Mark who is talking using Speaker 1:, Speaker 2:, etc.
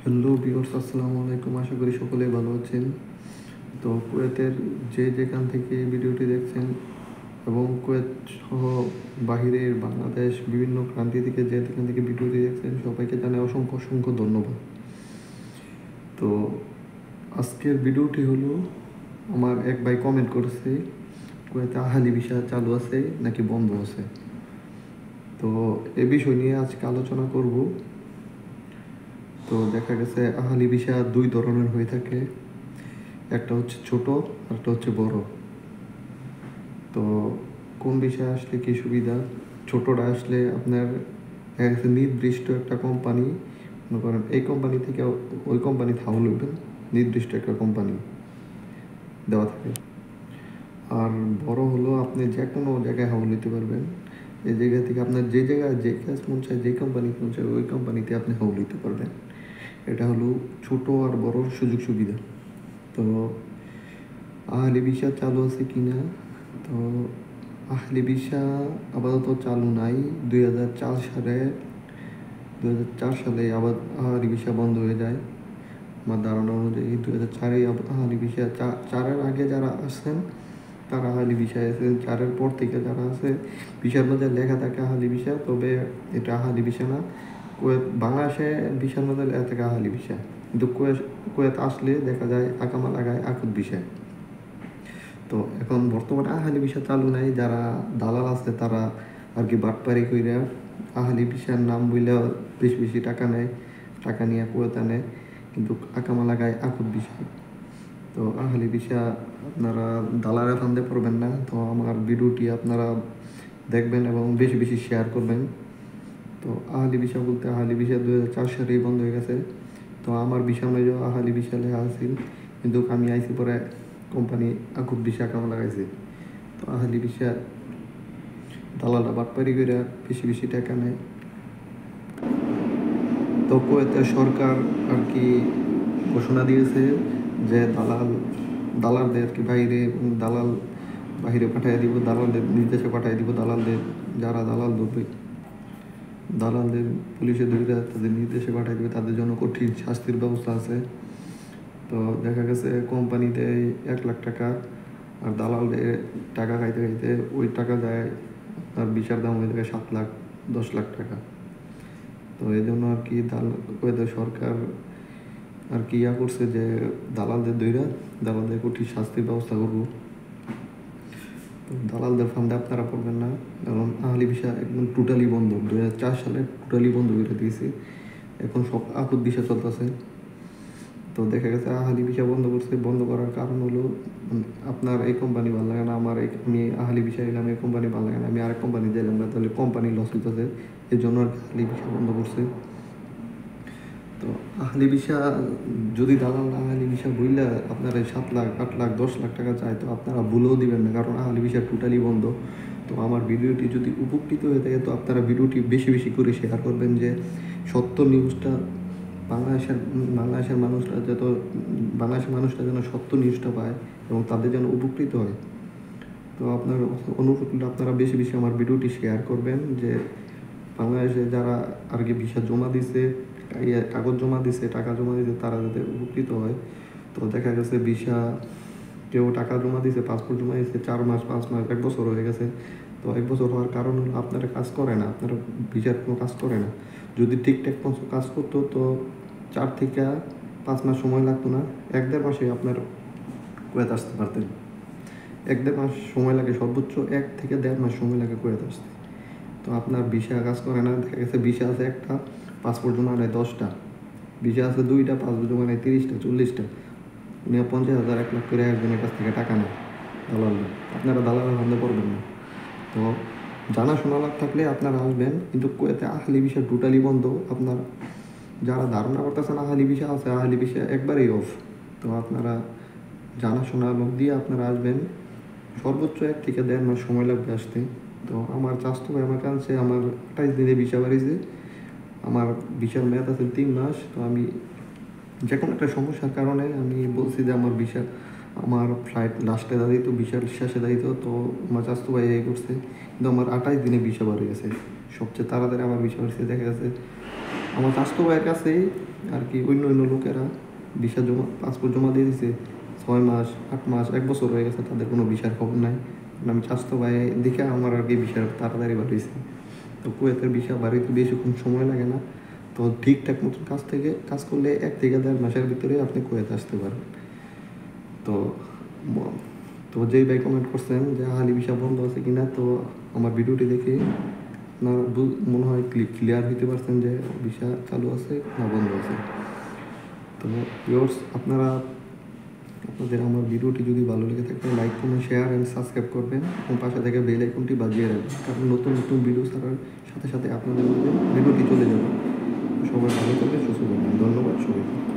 Speaker 1: Hello viewers, আসসালামু আলাইকুম। আশা করি সকলেই ভালো আছেন। তো কুয়েতের যে যেখান থেকে ভিডিওটি দেখছেন এবং কুয়েত সহ বাহিরের বাংলাদেশ বিভিন্ন প্রান্তি থেকে যে যেখান থেকে ভিডিওটি দেখছেন সবাইকে জানাই অসংখ্য অসংখ্য ধন্যবাদ। তো আজকের ভিডিওটি হলো, আমার এক ভাই কমেন্ট করেছে কুয়েতে আহালি ভিসা চালু আছে নাকি বন্ধ আছে। তো এ বিষয় নিয়ে আজকে আলোচনা করব। তো দেখা গেছে আহালি ভিসা দুই ধরনের হয়ে থাকে, একটা হচ্ছে ছোট আর একটা হচ্ছে বড়। তো কোন বিষয়ে আসলে কি সুবিধা? ছোটটা আসলে আপনার একটা নির্দিষ্ট একটা কোম্পানি, মনে করেন এই কোম্পানি থেকে ওই কোম্পানি থাউল উঠবেন, নির্দিষ্ট একটা কোম্পানি দেওয়া থাকে। আর বড় হলো আপনি যে কোনো জায়গায় হাউল নিতে পারবেন। এই জায়গা থেকে আপনার যে জায়গায় যে কাজ মন চায়, যে কোম্পানি মন চায় ওই কোম্পানিতে আপনি হাউল নিতে পারবেন। এটা হলো ছোট আর বড়র সুযোগ সুবিধা। তো আহলি ভিসা চালু আছে কি না? তো আহলি ভিসা আপাতত চালু নাই। 2004 সালে আবার আহলি ভিসা বন্ধ হয়ে যায়। আমার ধারণা অনুযায়ী 2004-এ আহলি ভিসা, চারের আগে যারা আছেন তারা আহলি ভিসায় আছেন, চারের পর থেকে যারা আছে ভিসার মধ্যে লেখা থাকে আহলি ভিসা, তবে এটা আহলি ভিসা না। কুয়েত বাংলাদেশে ভিসার মধ্যে লেখা থাকে আহলি ভিসা, কিন্তু কুয়েত আসলে দেখা যায় আকামা লাগায় আকুত ভিসা। তো এখন বর্তমানে আহালি ভিসা চালু নাই। যারা দালাল আছে তারা আর কি বাটপারি কইরা আহালি ভিসার নাম বইলে বেশি বেশি টাকা নেয়, টাকা নিয়ে কুয়েতে নেয়, কিন্তু আকামা লাগায় আকুত ভিসা। তো আহালি ভিসা আপনারা দালালের ফান্দে পড়বেন না। তো আমার ভিডিওটি আপনারা দেখবেন এবং বেশি বেশি শেয়ার করবেন। তো আহালি ভিসা বলতে, আহালি ভিসা 2004 সালেই বন্ধ হয়ে গেছে। তো আমার ভিসা অনুযায়ী আহালি ভিসা লেখা আছিল, কিন্তু আমি আইসি পরে কোম্পানি আকুত ভিসা কামা লাগাইছে। তো আহালি ভিসা দালালরা বাটপারি করে বেশি বেশি টাকা নেয়। তো কুয়েতের সরকার আর কি ঘোষণা দিয়েছে যে দালালদের আর কি দালাল বাইরে পাঠিয়ে দিব, দালালদের নির্দেশে পাঠিয়ে দিব। দালালদের যারা দালাল ধরবে, দালালদের পুলিশে ধরে তাদের নির্দেশে পাঠিয়ে দেবে, তাদের জন্য কঠিন শাস্তির ব্যবস্থা আছে। তো দেখা গেছে কোম্পানিতে 1 লাখ টাকা আর দালালদের টাকা খাইতে খাইতে ওই টাকা যায় আর ভিসার দাম হয়ে যায় 7 লাখ 10 লাখ টাকা। তো এই জন্য আর কি সরকার আর কি করছে যে দালালদের কঠিন শাস্তির ব্যবস্থা করবো। তো দালালদের ফান্দে আপনারা পড়বেন না, কারণ আহলি ভিসা একদম টোটালি বন্ধ। 2004 সালে টোটালি বন্ধ করে দিয়েছে। এখন সব আকুত ভিসা চলতেছে। তো দেখা গেছে আহলি ভিসা বন্ধ করছে। বন্ধ করার কারণ হলো আপনার এই কোম্পানি ভালো লাগে না, আমি আহলি ভিসা এলাম, এই কোম্পানি ভালো লাগে না, আমি আরেক কোম্পানি দিলাম না, তাহলে কোম্পানি লস হইতেছে। এই জন্য আর কি আহলি ভিসা বন্ধ করছে। তো আহলি ভিসা যদি দালাল আহলি ভিসা বইলে আপনার 7 লাখ 8 লাখ 10 লাখ টাকা চায়, তো আপনারা ভুলেও দিবেন না, কারণ আহলি ভিসা টোটালি বন্ধ। তো আমার ভিডিওটি যদি উপকৃত হয়ে থাকে তো আপনারা ভিডিওটি বেশি বেশি করে শেয়ার করবেন, যে সত্য নিউজটা বাংলাদেশের মানুষরা যেন সত্য নিউজটা পায় এবং তাদের যেন উপকৃত হয়। তো আপনার অনুরোধ, আপনারা বেশি বেশি আমার ভিডিওটি শেয়ার করবেন, যে বাংলাদেশে যারা আর কি ভিসা জমা দিছে, কাগজ জমা দিছে, টাকা জমা দিছে, তারা যাতে উপকৃত হয়। তো দেখা গেছে ভিসা কেউ টাকা জমা দিছে, পাসপোর্ট জমা দিয়েছে 4 মাস 5 মাস 1 বছর হয়ে গেছে। তো 1 বছর হওয়ার কারণ হলো আপনারা কাজ করে না, আপনার ভিসার কোনো কাজ করে না। যদি ঠিকঠাক মতো কাজ করতো তো 4 থেকে 5 মাস সময় লাগতো না, 1-1.5 মাসে আপনার কুয়েত আসতে পারতেন। 1-1.5 মাস সময় লাগে, সর্বোচ্চ 1 থেকে 1.5 মাস সময় লাগে কুয়েত আসতে। তো আপনার ভিসা কাজ করে না। দেখা গেছে ভিসা আছে একটা, পাসপোর্ট জমা নেয় 10টা, ভিসা আছে 2টা, পাসপোর্ট জমা নেয় 30টা 40টা। উনি 50,000 1 লাখ করে একজনের কাছ থেকে টাকা নেয় দালালরা। আপনারা দালালের ফান্দে পড়বেন না। তো জানাশোনা লাভ থাকলে আপনারা আসবেন, কিন্তু কুয়েতে আহলি ভিসা টোটালি বন্ধ। আপনার যারা ধারণা করতেছেন আহলি ভিসা আছে, আহলি ভিসা একবারেই অফ। তো আপনারা জানাশোনা লোক দিয়ে আপনারা আসবেন। সর্বোচ্চ 1 থেকে 1.5 মাস সময় লাগবে আসতে। তো আমার চাষতো ভাই আমার কাছে আমার 28 দিনে ভিসা বাড়িয়েছে। আমার ভিসার মেয়াদ আছে 3 মাস। তো আমি যে কোনো একটা সমস্যার কারণে আমি বলছি যে আমার ফ্লাইট লাস্টে দাঁড়িয়ে তো ভিসার শেষে দাঁড়িয়ে, তো আমার চাষতো ভাই এই করছে, কিন্তু আমার 28 দিনে ভিসা বাড়ি গেছে। সবচেয়ে তাড়াতাড়ি আমার ভিসা বাড়ছে। দেখা গেছে আমার স্বাস্থ্য ভাইয়ের কাছে আর কি অন্য অন্য লোকেরা ভিসা জমা পাসপোর্ট জমা দিয়ে দিছে 6 মাস 8 মাস 1 বছর হয়ে গেছে, তাদের কোনো ভিসার খবর নাই। আমি স্বাস্থ্য ভাই দেখে আমার আর কি ভিসা তাড়াতাড়ি বাড়িয়েছে। তো কুয়েতের ভিসা বাড়িতে বেশিক্ষণ সময় লাগে না। তো ঠিকঠাক মতন কাজ করলে 1 থেকে 1.5 মাসের ভিতরে আপনি কুয়েতে আসতে পারেন। তো তো যেই ভাই কমেন্ট করছেন যে আহালি ভিসা বন্ধ আছে কিনা, তো আমার ভিডিওটি দেখে আপনার মনে হয় ক্লিয়ার হইতে পারছেন যে ভিসা চালু আছে না বন্ধ আছে। তো ভিউয়ার্স, আপনাদের আমার ভিডিওটি যদি ভালো লেগে থাকে like comment share and subscribe করবেন এবং পাশে থেকে বেল আইকনটি বাজিয়ে রাখবেন, কারণ নতুন নতুন ভিডিও ছাড়ার সাথে সাথে আপনাদের মধ্যে ভিডিওটি চলে যাবে। সবাই ভালো থাকবেন, সুস্থ থাকবেন। ধন্যবাদ সবাইকে।